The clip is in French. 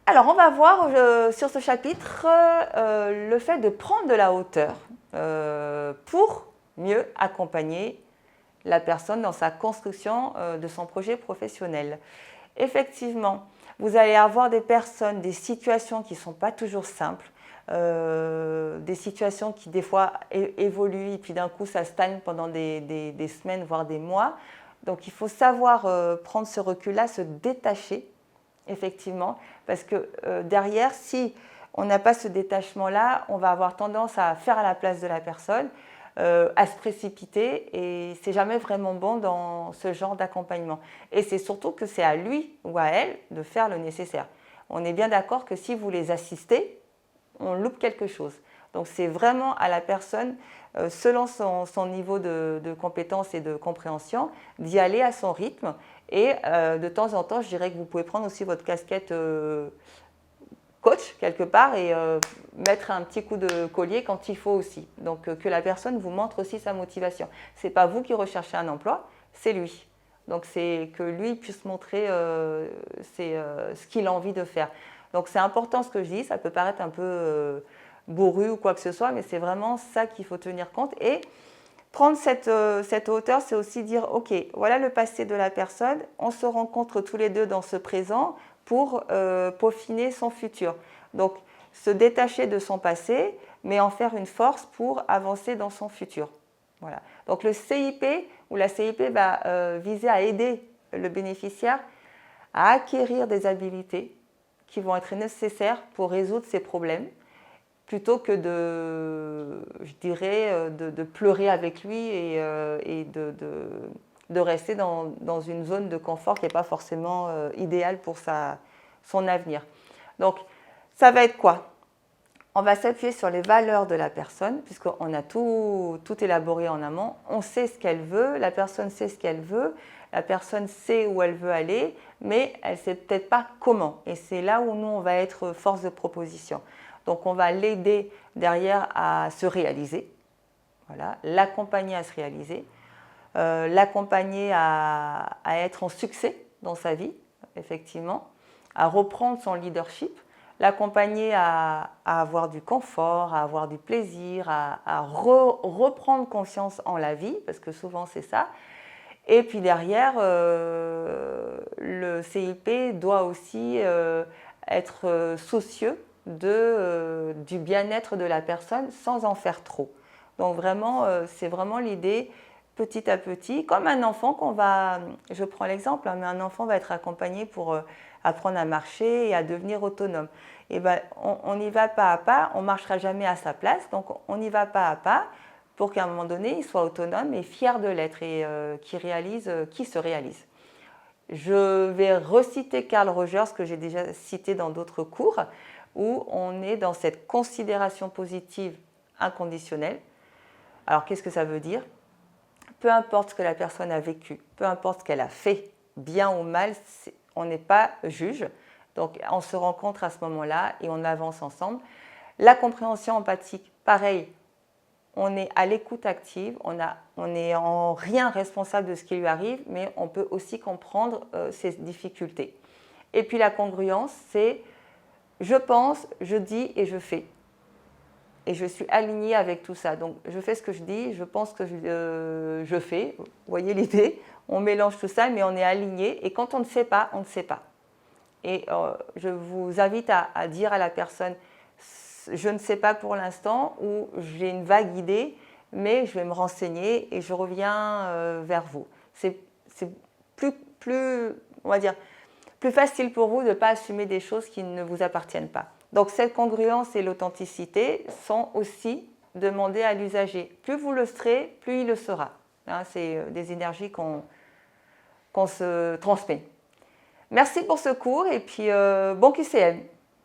Alors, on va voir sur ce chapitre le fait de prendre de la hauteur pour mieux accompagner la personne dans sa construction de son projet professionnel. Effectivement, vous allez avoir des personnes, des situations qui ne sont pas toujours simples, des situations qui des fois évoluent et puis d'un coup ça stagne pendant des semaines, voire des mois. Donc il faut savoir prendre ce recul-là, se détacher, effectivement, parce que derrière, si on n'a pas ce détachement-là, on va avoir tendance à faire à la place de la personne, à se précipiter et c'est jamais vraiment bon dans ce genre d'accompagnement. Et c'est surtout que c'est à lui ou à elle de faire le nécessaire. On est bien d'accord que si vous les assistez, on loupe quelque chose. Donc c'est vraiment à la personne, selon son niveau de compétence et de compréhension, d'y aller à son rythme. Et de temps en temps, je dirais que vous pouvez prendre aussi votre casquette coach quelque part et mettre un petit coup de collier quand il faut aussi. Donc que la personne vous montre aussi sa motivation. Ce n'est pas vous qui recherchez un emploi, c'est lui. Donc c'est que lui puisse montrer ce qu'il a envie de faire. Donc c'est important ce que je dis, ça peut paraître un peu bourru ou quoi que ce soit, mais c'est vraiment ça qu'il faut tenir compte. Et prendre cette hauteur, c'est aussi dire, ok, voilà le passé de la personne, on se rencontre tous les deux dans ce présent pour peaufiner son futur. Donc, se détacher de son passé, mais en faire une force pour avancer dans son futur. Voilà. Donc, le CIP ou la CIP va viser à aider le bénéficiaire à acquérir des habilités qui vont être nécessaires pour résoudre ses problèmes, plutôt que je dirais, de pleurer avec lui et de rester dans une zone de confort qui n'est pas forcément idéale pour son avenir. Donc, ça va être quoi? On va s'appuyer sur les valeurs de la personne, puisqu'on a tout élaboré en amont. On sait ce qu'elle veut, la personne sait ce qu'elle veut, la personne sait où elle veut aller, mais elle ne sait peut-être pas comment. Et c'est là où nous, on va être force de proposition. Donc, on va l'aider derrière à se réaliser, voilà, l'accompagner à se réaliser, l'accompagner à être en succès dans sa vie, effectivement, à reprendre son leadership, l'accompagner à avoir du confort, à avoir du plaisir, à reprendre conscience en la vie, parce que souvent c'est ça. Et puis derrière, le CIP doit aussi être soucieux du bien-être de la personne sans en faire trop. Donc vraiment, c'est vraiment l'idée petit à petit, comme un enfant je prends l'exemple, mais un enfant va être accompagné pour apprendre à marcher et à devenir autonome. Et ben, on y va pas à pas, on ne marchera jamais à sa place, donc on y va pas à pas pour qu'à un moment donné, il soit autonome et fier de l'être et qu'il se réalise. Je vais reciter Carl Rogers, que j'ai déjà cité dans d'autres cours, où on est dans cette considération positive inconditionnelle. Alors, qu'est-ce que ça veut dire? Peu importe ce que la personne a vécu, peu importe ce qu'elle a fait, bien ou mal, on n'est pas juge. Donc, on se rencontre à ce moment-là et on avance ensemble. La compréhension empathique, pareil, on est à l'écoute active, on n'est en rien responsable de ce qui lui arrive, mais on peut aussi comprendre ses difficultés. Et puis la congruence, c'est je pense, je dis et je fais. Et je suis alignée avec tout ça. Donc je fais ce que je dis, je pense que je fais. Vous voyez l'idée? On mélange tout ça, mais on est aligné. Et quand on ne sait pas, on ne sait pas. Et je vous invite à dire à la personne, je ne sais pas pour l'instant, ou j'ai une vague idée, mais je vais me renseigner et je reviens vers vous. C'est on va dire, plus facile pour vous de ne pas assumer des choses qui ne vous appartiennent pas. Donc cette congruence et l'authenticité sont aussi demandées à l'usager. Plus vous le serez, plus il le sera. Hein, c'est des énergies qu'on se transmet. Merci pour ce cours et puis bon QCM.